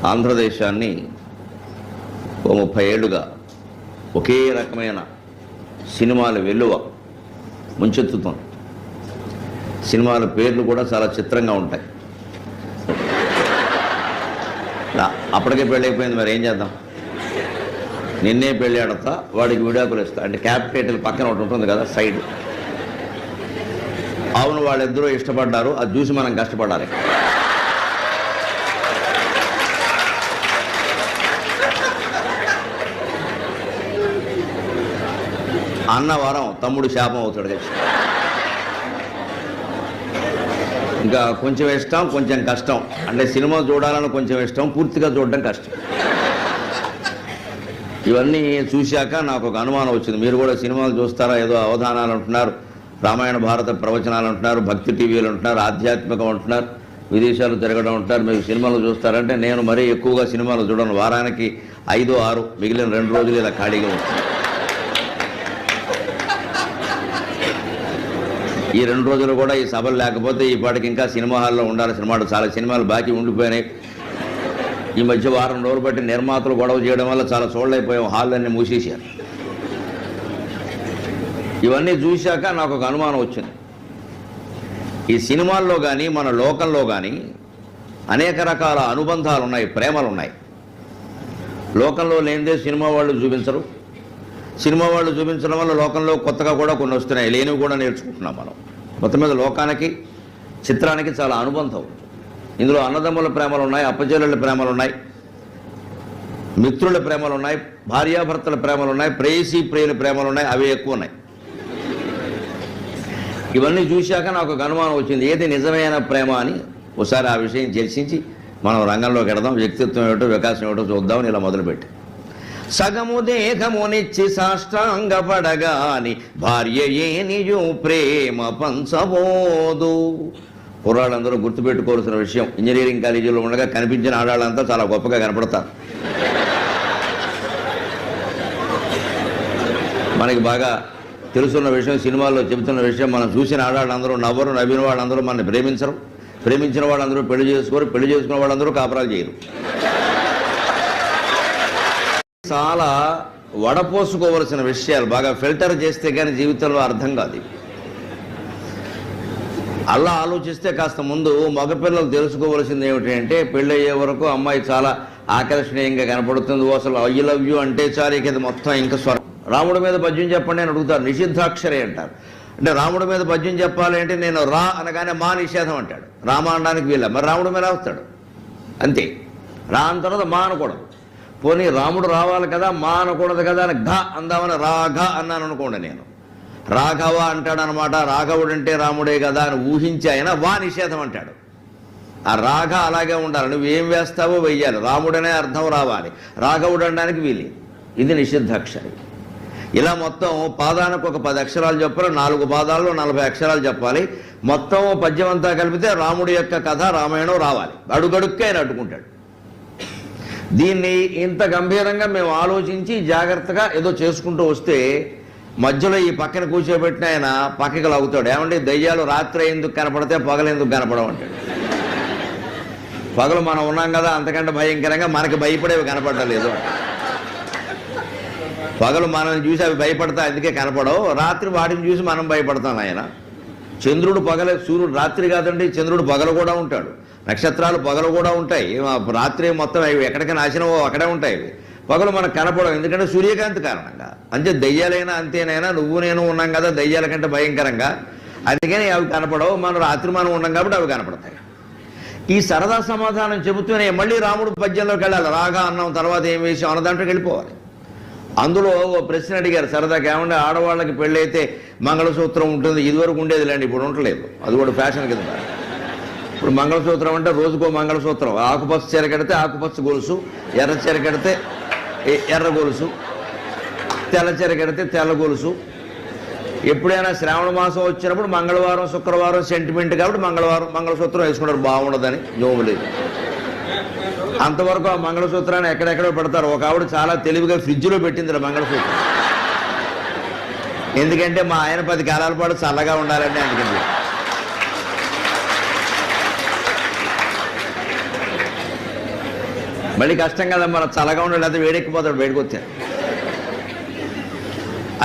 ఆంధ్రదేశాన్ని ఓ 30 ఏళ్లుగా ఒకే రకమైన సినిమాల వెల్లువ ముంచెత్తుతుంది. సినిమాల పేర్లు కూడా చాలా చిత్రంగా ఉంటాయి. అప్పటికే పెళ్ళి అయిపోయింది, మరి ఏం చేద్దాం? నిన్నే పెళ్ళి ఆడతా, వాడికి విడాకులు ఇస్తా అంటే క్యాప్ టైటిల్ పక్కన ఒకటి ఉంటుంది కదా సైడ్. అవును, వాళ్ళిద్దరూ ఇష్టపడ్డారు, అది చూసి మనం కష్టపడాలి. అన్నవరం తమ్ముడు శాపం అవుతాడు కదా. ఇంకా కొంచెం ఇష్టం, కొంచెం కష్టం. అంటే సినిమా చూడాలని కొంచెం ఇష్టం, పూర్తిగా చూడడం కష్టం. ఇవన్నీ చూశాక నాకు ఒక అనుమానం వచ్చింది. మీరు కూడా సినిమాలు చూస్తారా? ఏదో అవధానాలు అంటున్నారు, రామాయణ భారత ప్రవచనాలు అంటున్నారు, భక్తి టీవీలు అంటున్నారు, ఆధ్యాత్మికం అంటున్నారు, విదేశాలు తిరగడం అంటున్నారు. మీరు సినిమాలు చూస్తారంటే నేను మరీ ఎక్కువగా సినిమాలు చూడను. వారానికి 5, 6, మిగిలిన 2 రోజులు ఇలా ఖాళీగా ఉంటుంది. ఈ 2 రోజులు కూడా ఈ సభలు లేకపోతే ఈ పాటికి ఇంకా సినిమా హాల్లో ఉండాల్సిన మాట. చాలా సినిమాలు బాకీ ఉండిపోయినాయి. ఈ మధ్య వారం రోజులు బట్టి నిర్మాతలు గొడవ చేయడం వల్ల చాలా చూడలేకపోయాం, హాళ్ళన్నీ మూసేశారు. ఇవన్నీ చూశాక నాకు ఒక అనుమానం వచ్చింది. ఈ సినిమాల్లో కానీ మన లోకంలో కానీ అనేక రకాల అనుబంధాలు ఉన్నాయి, ప్రేమలు ఉన్నాయి. లోకంలో లేనిదే సినిమా వాళ్ళు చూపించరు. సినిమా వాళ్ళు చూపించడం వల్ల లోకంలో కొత్తగా కూడా కొన్ని వస్తున్నాయి, లేనివి కూడా నేర్చుకుంటున్నాం మనం. మొత్తం మీద లోకానికి చిత్రానికి చాలా అనుబంధం. ఇందులో అన్నదమ్ముల ప్రేమలు ఉన్నాయి, అప్పచెల్లెళ్ళ ప్రేమలు ఉన్నాయి, మిత్రుల ప్రేమలు ఉన్నాయి, భార్యాభర్తల ప్రేమలు ఉన్నాయి, ప్రేయసీ ప్రియుల ప్రేమలు ఉన్నాయి. అవి ఎక్కువ ఉన్నాయి. ఇవన్నీ చూశాక నాకు ఒక అనుమానం వచ్చింది, ఏది నిజమైన ప్రేమ అని. ఒకసారి ఆ విషయం చర్చించి మనం రంగంలోకి వెడదాం, వ్యక్తిత్వం ఏమిటో వికాసం ఏమిటో చూద్దామని ఇలా మొదలుపెట్టి. సగము దేహమునిచ్చి సాష్టాంగపడగాని భార్య ఏనియు ప్రేమ పంచబోదు. కుర్రాళ్ళందరూ గుర్తుపెట్టుకోవాల్సిన విషయం. ఇంజనీరింగ్ కాలేజీలో ఉండగా కనిపించిన ఆడాళ్ళంతా చాలా గొప్పగా కనపడతారు. మనకి బాగా తెలుసున్న విషయం, సినిమాల్లో చెబుతున్న విషయం, మనం చూసిన ఆడాళ్ళందరూ నవ్వరు, నవ్విన వాళ్ళందరూ మనల్ని ప్రేమించరు, ప్రేమించిన వాళ్ళందరూ పెళ్లి చేసుకోరు, పెళ్లి చేసుకున్న వాళ్ళందరూ కాపురాలు చేయరు. చాలా వడపోసుకోవలసిన విషయాలు, బాగా ఫిల్టర్ చేస్తే కానీ జీవితంలో అర్థం కాదు. అలా ఆలోచిస్తే కాస్త ముందు మగపిల్లలు తెలుసుకోవలసింది ఏమిటి అంటే, పెళ్ళయ్యే వరకు అమ్మాయి చాలా ఆకర్షణీయంగా కనపడుతుంది. అసలు ఐ లవ్ యూ అంటే చాలు ఇక మొత్తం ఇంకా స్వరం. రాముడి మీద పద్యం చెప్పండి అని అడుగుతారు, నిషిద్ధాక్షరే అంటారు. అంటే రాముడి మీద పద్యం చెప్పాలి అంటే నేను రా అనగానే మా నిషేధం అంటాడు. రామ అనడానికి వీళ్ళ, మరి రాముడి మీద వస్తాడు అంతే. రా అన్న తర్వాత మా అనకూడదు. పోనీ రాముడు రావాలి కదా, మా అనకూడదు కదా అని ఘ అందామని రాఘ అన్నాను అనుకోండి. నేను రాఘవ అంటాడనమాట. రాఘవుడు అంటే రాముడే కదా అని ఊహించి ఆయన వా నిషేధం అంటాడు. ఆ రాఘ అలాగే ఉండాలి, నువ్వేం వేస్తావో వెయ్యాలి, రాముడనే అర్థం రావాలి, రాఘవుడు అనడానికి వీలి. ఇది నిషిద్ధాక్షరి. ఇలా మొత్తం పాదానికి ఒక 10 అక్షరాలు చెప్పాలి, 4 పాదాల్లో 40 అక్షరాలు చెప్పాలి. మొత్తం పద్యం అంతా కలిపితే రాముడి యొక్క కథ రామాయణం రావాలి. అడుగడుక్కే ఆయన అడ్డుకుంటాడు. దీన్ని ఇంత గంభీరంగా మేము ఆలోచించి జాగ్రత్తగా ఏదో చేసుకుంటూ వస్తే మధ్యలో ఈ పక్కన కూర్చోబెట్టిన ఆయన పక్కకి లాగుతాడు. ఏమంటే దయ్యాలు రాత్రి ఎందుకు కనపడితే పగలు ఎందుకు కనపడమంటాడు. పగలు మనం ఉన్నాం కదా, అంతకంటే భయంకరంగా మనకి భయపడేవి కనపడలేదు. పగలు మనల్ని చూసి అవి భయపడతాయి, అందుకే కనపడవు. రాత్రి వాటిని చూసి మనం భయపడతాం. ఆయన చంద్రుడు పగలే, సూర్యుడు రాత్రి కాదండి, చంద్రుడు పగలు కూడా ఉంటాడు, నక్షత్రాలు పగలు కూడా ఉంటాయి. రాత్రి మొత్తం అవి ఎక్కడికి నాశనమో అక్కడే ఉంటాయి. పగలు మనకు కనపడవు, ఎందుకంటే సూర్యకాంతి కారణంగా. అంతే దయ్యాలైనా అంతేనైనా, నువ్వు నేను ఉన్నాం కదా దయ్యాల కంటే భయంకరంగా, అందుకని అవి కనపడవు. మనం రాత్రి మనం ఉన్నాం కాబట్టి అవి కనపడతాయి. ఈ సరదా సమాధానం చెబుతూనే మళ్ళీ రాముడు పద్యంలోకి వెళ్ళాలి. రాగా అన్నం తర్వాత ఏం వేసాం అన్న దాంట్లోకి వెళ్ళిపోవాలి. అందులో ఓ ప్రశ్న అడిగారు సరదాగా, ఏమంటే ఆడవాళ్ళకి పెళ్ళైతే మంగళసూత్రం ఉంటుంది, ఇదివరకు ఉండేది లేండి, ఇప్పుడు ఉండలేదు, అది కూడా ఫ్యాషన్ కింద. ఇప్పుడు మంగళసూత్రం అంటే రోజుకో మంగళసూత్రం. ఆకుపచ్చ చీర కడితే ఆకుపచ్చ గొలుసు, ఎర్ర చీర కడితే ఎర్ర గొలుసు, తెల్ల చీర కడితే తెల్ల గొలుసు. ఎప్పుడైనా శ్రావణ మాసం వచ్చినప్పుడు మంగళవారం శుక్రవారం సెంటిమెంట్ కాబట్టి మంగళసూత్రం వేసుకుంటారు, బాగుండదని నోము లేదు. అంతవరకు ఆ మంగళసూత్రాన్ని ఎక్కడెక్కడో పెడతారు. ఒక ఆవిడ చాలా తెలివిగా ఫ్రిడ్జ్లో పెట్టింది మంగళసూత్రం. ఎందుకంటే మా ఆయన 10 కాలాల పాటు చల్లగా ఉండాలండి, అందుకని. మళ్ళీ కష్టం కదా, మన చల్లగా ఉండాలి, లేదా వేడెక్కిపోతాడు బయటకు వచ్చారు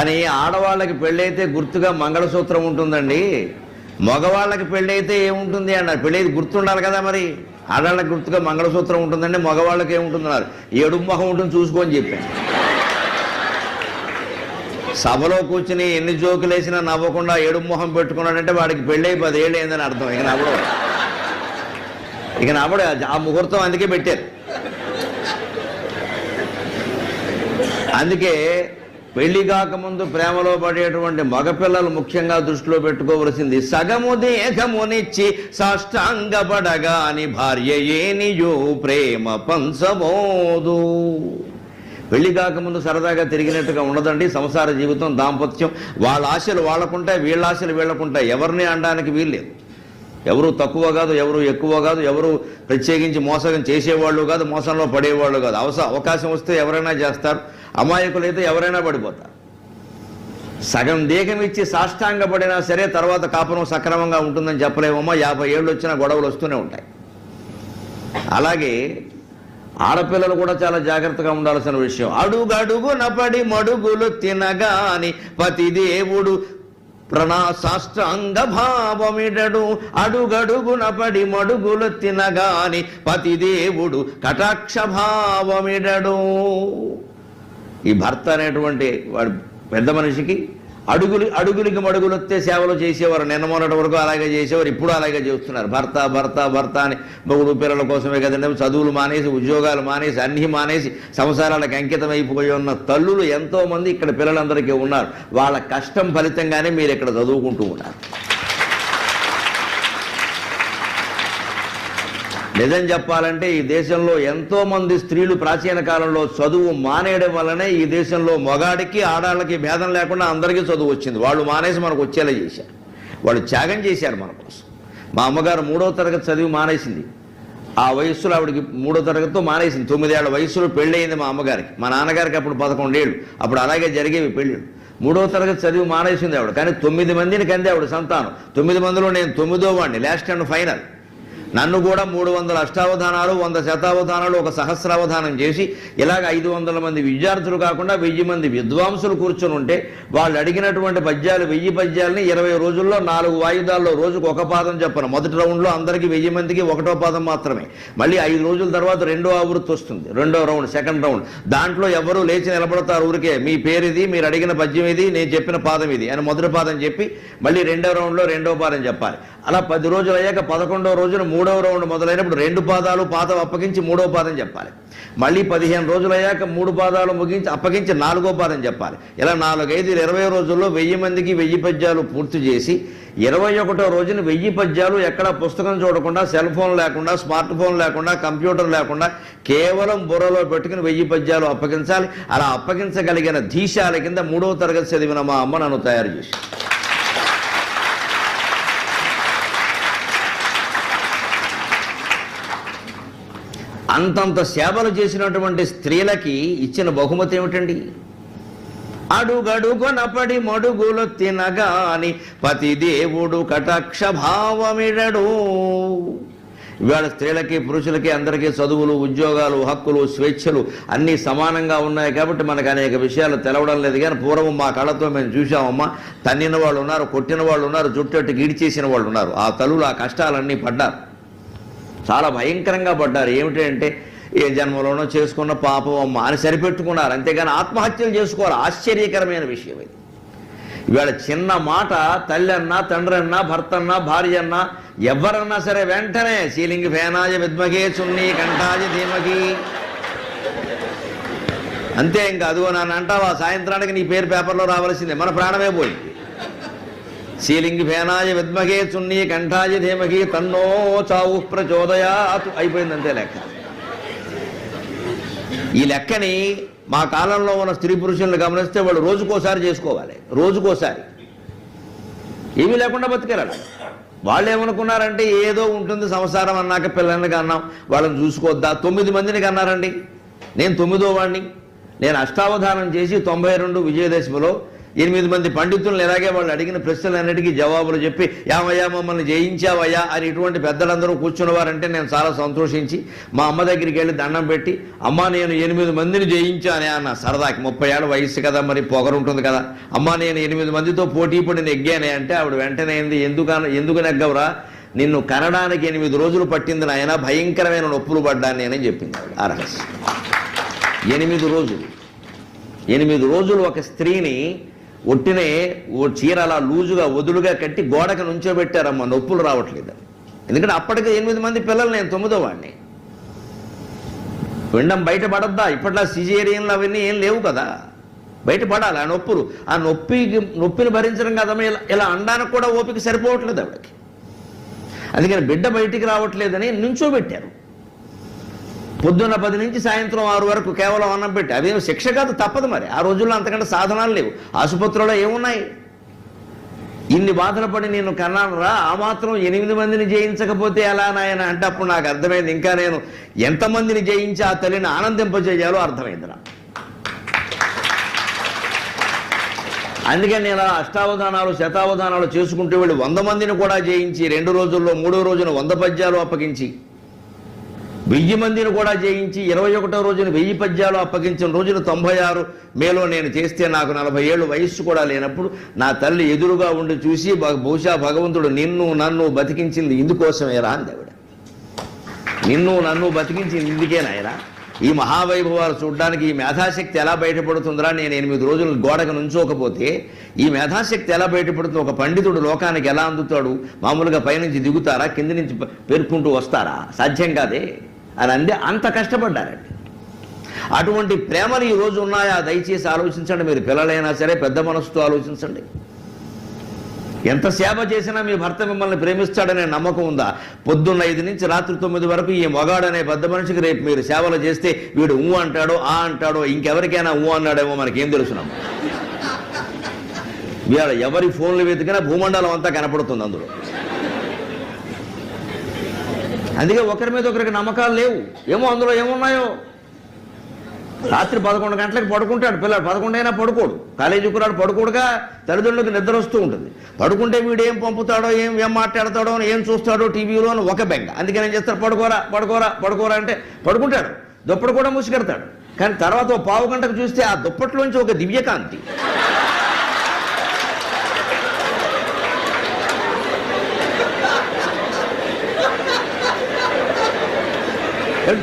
అని. ఆడవాళ్ళకి పెళ్ళైతే గుర్తుగా మంగళసూత్రం ఉంటుందండి, మగవాళ్ళకి పెళ్ళైతే ఏముంటుంది అన్నారు. పెళ్ళైతే గుర్తుండాలి కదా, మరి ఆడవాళ్ళకి గుర్తుగా మంగళసూత్రం ఉంటుందండి, మగవాళ్ళకి ఏముంటుందన్నారు. ఏడుపు మొహం ఉంటుంది చూసుకొని చెప్పాను. సభలో కూర్చుని ఎన్ని జోకులు వేసినా నవ్వకుండా ఏడుపు మొహం పెట్టుకున్నాడంటే వాడికి పెళ్ళై 10 ఏళ్ళు అయిందని అర్థం. ఇక నవ్వడు ఆ ముహూర్తం అందుకే పెట్టారు. అందుకే పెళ్లి కాకముందు ప్రేమలో పడేటువంటి మగపిల్లలు ముఖ్యంగా దృష్టిలో పెట్టుకోవలసింది, సగము దేహమునిచ్చి సాష్టాంగపడగాని భార్య ఏనియో ప్రేమ పంచబోదు. పెళ్లి కాకముందు సరదాగా తిరిగినట్టుగా ఉండదండి సంసార జీవితం, దాంపత్యం. వాళ్ళ ఆశలు వాళ్ళకుంటాయి, వీళ్ళ ఆశలు వీళ్ళకుంటాయి. ఎవరిని అనడానికి వీల్లేదు. ఎవరు తక్కువ కాదు, ఎవరు ఎక్కువ కాదు, ఎవరు ప్రత్యేకించి మోసం చేసేవాళ్ళు కాదు, మోసంలో పడేవాళ్ళు కాదు. అవకాశం వస్తే ఎవరైనా చేస్తారు, అమాయకులైతే ఎవరైనా పడిపోతారు. సగం దేహం ఇచ్చి సాష్టాంగ పడినా సరే తర్వాత కాపురం సక్రమంగా ఉంటుందని చెప్పలేమమ్మా. 50 ఏళ్ళు వచ్చినా గొడవలు వస్తూనే ఉంటాయి. అలాగే ఆడపిల్లలు కూడా చాలా జాగ్రత్తగా ఉండాల్సిన విషయం. అడుగడుగున పడి మడుగులు తినగాని పతిదేవుడు ప్రణాసాష్టాంగ భావమిడడు. అడుగడుగున పడి మడుగులు తినగాని పతిదేవుడు కటాక్ష భావమిడడు. ఈ భర్త అనేటువంటి వాడు పెద్ద మనిషికి అడుగులకి మడుగులొత్తే సేవలు చేసేవారు. నిన్న మొన్నటి వరకు అలాగే చేసేవారు, ఇప్పుడు అలాగే చేస్తున్నారు. భర్త భర్త భర్త అని మొగుడు పిల్లల కోసమే కదండి. చదువులు మానేసి, ఉద్యోగాలు మానేసి, అన్నీ మానేసి సంసారాలకు అంకితం అయిపోయి ఉన్న తల్లులు ఎంతోమంది ఇక్కడ పిల్లలందరికీ ఉన్నారు. వాళ్ళ కష్టం ఫలితంగానే మీరు ఇక్కడ చదువుకుంటూ ఉన్నారు. నిజం చెప్పాలంటే ఈ దేశంలో ఎంతోమంది స్త్రీలు ప్రాచీన కాలంలో చదువు మానేయడం వల్లనే ఈ దేశంలో మగాడికి ఆడాళ్ళకి భేదం లేకుండా అందరికీ చదువు వచ్చింది. వాళ్ళు మానేసి మనకు వచ్చేలా చేశారు, వాళ్ళు త్యాగం చేశారు మన కోసం. మా అమ్మగారు 3వ తరగతి చదివి మానేసింది. ఆ వయస్సులో ఆవిడకి 3వ తరగతితో మానేసింది. 9 ఏళ్ల వయస్సులో పెళ్ళయింది మా అమ్మగారికి. మా నాన్నగారికి అప్పుడు 11 ఏళ్ళు. అప్పుడు అలాగే జరిగేవి పెళ్ళిళ్ళు. 3వ తరగతి చదివి మానేసింది ఆవిడ. కానీ 9 మందిని కంది ఆవిడ సంతానం. 9 మందిలో నేను 9వ వాడిని, లాస్ట్ అండ్ ఫైనల్. నన్ను కూడా 300 అష్టావధానాలు, 100 శతావధానాలు, 1 సహస్రావధానం చేసి ఇలాగ 500 మంది విద్యార్థులు కాకుండా 1000 మంది విద్వాంసులు కూర్చొని ఉంటే వాళ్ళు అడిగినటువంటి పద్యాలు 1000 పద్యాలని 20 రోజుల్లో 4 వాయిదాల్లో రోజుకు 1 పాదం చెప్పను. మొదటి రౌండ్లో అందరికీ 1000 మందికి 1వ పాదం మాత్రమే. మళ్ళీ 5 రోజుల తర్వాత 2వ ఆవృత్తి వస్తుంది, 2వ రౌండ్, సెకండ్ రౌండ్. దాంట్లో ఎవరు లేచి నిలబడతారు ఊరికే, మీ పేరు ఇది, మీరు అడిగిన పద్యం ఇది, నేను చెప్పిన పాదం ఇది అని మొదటి పాదం చెప్పి మళ్ళీ 2వ రౌండ్లో 2వ పాదం చెప్పాలి. అలా 10 రోజులు అయ్యాక 11వ రోజున 3వ రౌండ్ మొదలైనప్పుడు 2 పాదాలు పాదం అప్పగించి 3వ పాదం చెప్పాలి. మళ్ళీ 15 రోజులు అయ్యాక 3 పాదాలు ముగించి అప్పగించి 4వ పాదం చెప్పాలి. ఇలా 4, 5, 20 రోజుల్లో 1000 మందికి 1000 పద్యాలు పూర్తి చేసి 21వ రోజున 1000 పద్యాలు ఎక్కడ పుస్తకం చూడకుండా, సెల్ ఫోన్ లేకుండా, స్మార్ట్ ఫోన్ లేకుండా, కంప్యూటర్ లేకుండా కేవలం బుర్రలో పెట్టుకుని 1000 పద్యాలు అప్పగించాలి. అలా అప్పగించగలిగిన ధీశాల కింద 3వ తరగతి చదివిన మా అమ్మ నన్ను తయారు చేసి, అంతంత సేవలు చేసినటువంటి స్త్రీలకి ఇచ్చిన బహుమతి ఏమిటండి? అడుగడుగున పడి మడుగులు తినగాని పతిదేవుడు కటాక్ష భావమిడడు. ఇవాళ స్త్రీలకి పురుషులకి అందరికీ చదువులు, ఉద్యోగాలు, హక్కులు, స్వేచ్ఛలు అన్నీ సమానంగా ఉన్నాయి కాబట్టి మనకు అనేక విషయాలు తెలవడం లేదు. కానీ పూర్వం మా కళ్ళతో మేము చూసామమ్మా, తన్నిన వాళ్ళు ఉన్నారు, కొట్టిన వాళ్ళు ఉన్నారు, జుట్టెట్టు గిడి చేసిన వాళ్ళు ఉన్నారు. ఆ తల్లులు ఆ కష్టాలన్నీ పడ్డారు, చాలా భయంకరంగా పడ్డారు. ఏమిటంటే ఏ జన్మలోనో చేసుకున్న పాపం అమ్మ అని సరిపెట్టుకున్నారు, అంతేగాని ఆత్మహత్యలు చేసుకోవాలి. ఆశ్చర్యకరమైన విషయం ఇది. ఇవాళ చిన్న మాట తల్లి అన్నా, తండ్రి అన్నా, భర్త అన్నా, భార్య అన్నా, ఎవరన్నా సరే వెంటనే శ్రీలింగి ఫేనాయ విద్మగే చున్నీ కంఠాయ ధీమకి అంతే. ఇంకా అదిగో నన్ను అంటావా సాయంత్రానికి నీ పేరు పేపర్లో రావాల్సిందే, మన ప్రాణమే పోయింది. శ్రీలింగి ఫేనాయ విద్మగే చున్నీ కంఠాయ ధీమకి తన్నో చావు ప్రచోదయాత్ అయిపోయింది, అంతే లెక్క. ఈ లెక్కని మా కాలంలో ఉన్న స్త్రీ పురుషులను గమనిస్తే వాళ్ళు రోజుకోసారి చేసుకోవాలి, రోజుకోసారి. ఏమీ లేకుండా బతికేరాడు. వాళ్ళు ఏమనుకున్నారంటే ఏదో ఉంటుంది సంసారం అన్నాక పిల్లల్ని కన్నాం, వాళ్ళని చూసుకోవద్దా. 9 మందిని కన్నారండి. నేను 9వ వాడిని. నేను అష్టావధానం చేసి 92 విజయదశమిలో 8 మంది పండితులను ఇలాగే వాళ్ళు అడిగిన ప్రశ్నలన్నిటికీ జవాబులు చెప్పి యామయ్యా మమ్మల్ని జయించావయ్యా అని ఇటువంటి పెద్దలందరూ కూర్చున్నవారంటే నేను చాలా సంతోషించి మా అమ్మ దగ్గరికి వెళ్ళి దండం పెట్టి అమ్మ నేను 8 మందిని జయించానే అన్న సరదాకి 30 ఏళ్ళ వయసు కదా మరి పొగరుంటుంది కదా అమ్మ నేను 8 మందితో పోటీ పడి నెగ్గానే అంటే ఆవిడ వెంటనే ఎందుకు నెగ్గవరా నిన్ను కనడానికి 8 రోజులు పట్టింది నాయన భయంకరమైన నొప్పులు పడ్డాను నేనని చెప్పింది ఆవిడ ఆ రహస్యం 8 రోజులు ఒక స్త్రీని ఒట్టినే ఓ చీర అలా లూజుగా వదులుగా కట్టి గోడకు నుంచోబెట్టారమ్మ నొప్పులు రావట్లేదు ఎందుకంటే అప్పటికే 8 మంది పిల్లలు నేను 9వ వాడిని పిండం బయటపడద్దా ఇప్పట్లో సిజేరియన్లు అవన్నీ ఏం లేవు కదా బయటపడాలి ఆ నొప్పిని భరించడం కదమ్మా ఇలా అనడానికి కూడా ఓపిక సరిపోవట్లేదు ఆవిడకి అందుకని బిడ్డ బయటికి రావట్లేదని నుంచోబెట్టారు పొద్దున్న 10 నుంచి సాయంత్రం 6 వరకు కేవలం అన్నం పెట్టి అదేం శిక్ష కాదు తప్పదు మరి ఆ రోజుల్లో అంతకంటే సాధనాలు లేవు ఆసుపత్రిలో ఏమున్నాయి ఇన్ని బాధలు పడి నేను కన్నానురా ఆ మాత్రం 8 మందిని జయించకపోతే ఎలా నాయన అంటే అప్పుడు నాకు అర్థమైంది ఇంకా నేను ఎంతమందిని జయించి ఆ తల్లిని ఆనందింపజేయాలో అర్థమైందిరా అందుకని నేను అష్టావధానాలు శతావధానాలు చేసుకుంటూ వెళ్ళి 100 మందిని కూడా జయించి 2 రోజుల్లో 3వ రోజున 100 పద్యాలు అప్పగించి 1000 మందిని కూడా జయించి 21వ రోజున 1000 పద్యాలు అప్పగించిన రోజున 96 మేలో నేను చేస్తే నాకు 40 ఏళ్ళు వయస్సు కూడా లేనప్పుడు నా తల్లి ఎదురుగా ఉండి చూసి బహుశా భగవంతుడు నన్ను బతికించింది ఇందుకోసమేరా అంది ఆవిడ నిన్ను నన్ను బతికించింది ఇందుకేనాయరా ఈ మహావైభవాలు చూడడానికి ఈ మేధాశక్తి ఎలా బయటపడుతుందిరా నేను 8 రోజులు గోడకు నుంచోకపోతే ఈ మేధాశక్తి ఎలా బయటపడుతుంది ఒక పండితుడు లోకానికి ఎలా అందుతాడు మామూలుగా పైనుంచి దిగుతారా కింది నుంచి పేర్కొంటూ వస్తారా సాధ్యం కాదే అని అందే అంత కష్టపడ్డారండి అటువంటి ప్రేమలు ఈరోజు ఉన్నాయా దయచేసి ఆలోచించండి మీరు పిల్లలైనా సరే పెద్ద మనసుతో ఆలోచించండి ఎంత సేవ చేసినా మీ భర్త మిమ్మల్ని ప్రేమిస్తాడనే నమ్మకం ఉందా పొద్దున్న 5 నుంచి రాత్రి 9 వరకు ఈ మగాడనే పెద్ద మనిషికి రేపు మీరు సేవలు చేస్తే వీడు ఊ అంటాడో ఆ అంటాడో ఇంకెవరికైనా ఊ అన్నాడేమో మనకేం తెలుసునమ్మా వీళ్ళ ఎవరి ఫోన్లు వెతికినా భూమండలం అంతా కనపడుతుంది అందులో అందుకే ఒకరి మీద ఒకరికి నమ్మకాలు లేవు ఏమో అందులో ఏమున్నాయో రాత్రి 11 గంటలకు పడుకుంటాడు పిల్లడు 11 అయినా పడుకోడు కాలేజీకి రాడు పడుకోడుగా తల్లిదండ్రులకు నిద్ర వస్తూ ఉంటుంది పడుకుంటే వీడు ఏం పంపుతాడో ఏం మాట్లాడతాడో ఏం చూస్తాడో టీవీలో ఒక బెంగ అందుకని ఏం చేస్తాడు పడుకోరా అంటే పడుకుంటాడు దుప్పటి కూడా మూసికెడతాడు కానీ తర్వాత ఓ పావు గంటకు చూస్తే ఆ దుప్పట్లోంచి ఒక దివ్యకాంతి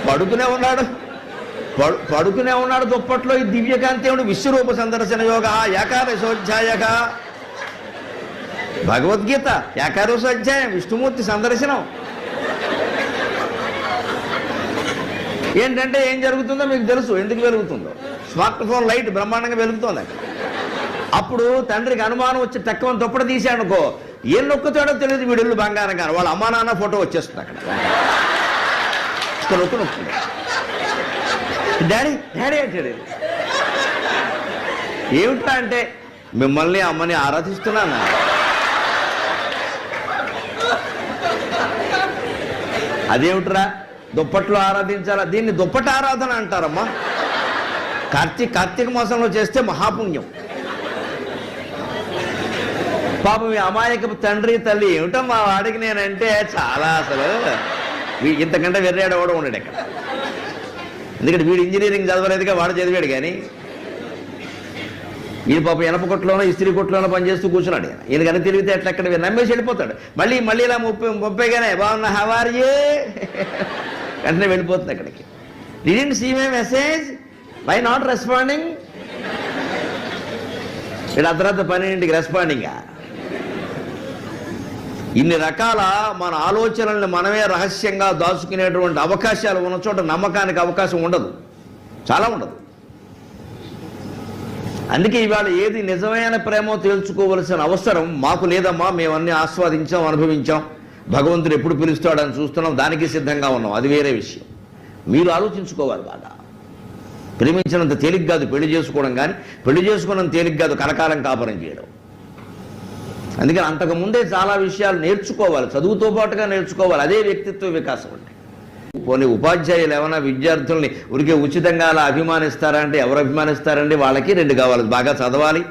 పడుకునే ఉన్నాడు దుప్పట్లో ఈ దివ్యకాంతి విశ్వరూప సందర్శన యోగ ఏకాదశోధ్యాయక భగవద్గీత ఏకాదశోధ్యాయం విష్ణుమూర్తి సందర్శనం ఏంటంటే ఏం జరుగుతుందో మీకు తెలుసు ఎందుకు వెలుగుతుందో స్మార్ట్ ఫోన్ లైట్ బ్రహ్మాండంగా వెలుగుతుంది అక్కడ అప్పుడు తండ్రికి అనుమానం వచ్చి తక్కువ దుప్పట తీసాడనుకో ఏం నొక్కుతాడో తెలియదు వీడిల్లు బంగారం కానీ వాళ్ళ అమ్మా నాన్న ఫోటో వచ్చేస్తుంది అక్కడ నొక్కుంది డాడీ అంటాడు ఏమిట్రా అంటే మిమ్మల్ని అమ్మని ఆరాధిస్తున్నాను అదేమిట్రా దుప్పట్లో ఆరాధించాలా దీన్ని దుప్పటి ఆరాధన అంటారమ్మా కార్తీక మాసంలో చేస్తే మహాపుణ్యం పాపం ఈ అమాయకపు తండ్రి తల్లి ఏమిటమ్మా వాడికి నేనంటే చాలా అసలు ఇంతకంటే వెర్రాడవాడు ఉన్నాడు ఇక్కడ ఎందుకంటే వీడు ఇంజనీరింగ్ చదవలేదుగా వాడు చదివాడు కానీ ఈ పాప ఎనప కొట్లోనో ఇస్త్రీ కొట్లోనో పనిచేస్తూ కూర్చున్నాడు ఈయనకని తిరిగితే ఎట్లా ఎక్కడ నమ్మేసి వెళ్ళిపోతాడు మళ్ళీ ఇలా 30గానే బాగున్నా హవారియే వెంటనే వెళ్ళిపోతుంది అక్కడికి didn't see my message why not responding ఇక్కడ అర్ధరాత్రి 12ంటికి రెస్పాండింగా ఇన్ని రకాల మన ఆలోచనల్ని మనమే రహస్యంగా దాచుకునేటువంటి అవకాశాలు ఉన్న చోట నమ్మకానికి అవకాశం ఉండదు చాలా ఉండదు అందుకే ఇవాళ ఏది నిజమైన ప్రేమో తేల్చుకోవలసిన అవసరం మాకు లేదమ్మా మేమన్నీ ఆస్వాదించాం అనుభవించాం భగవంతుడు ఎప్పుడు పిలుస్తాడని చూస్తున్నాం దానికి సిద్ధంగా ఉన్నాం అది వేరే విషయం మీరు ఆలోచించుకోవాలి బాగా ప్రేమించినంత తేలిక కాదు పెళ్లి చేసుకోవడం కానీ పెళ్లి చేసుకున్నంత తేలిక కాదు కలకాలం కాపురం చేయడం అందుకని అంతకుముందే చాలా విషయాలు నేర్చుకోవాలి చదువుతో పాటుగా నేర్చుకోవాలి అదే వ్యక్తిత్వ వికాసం అంటే పోనీ ఉపాధ్యాయులు ఏమైనా విద్యార్థుల్ని ఉరికే ఉచితంగా అలా అభిమానిస్తారా అంటే ఎవరు అభిమానిస్తారండి వాళ్ళకి 2 కావాలి బాగా చదవాలి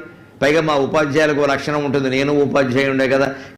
పైగా మా ఉపాధ్యాయులకు లక్షణం ఉంటుంది, నేను ఉపాధ్యాయుడే కదా,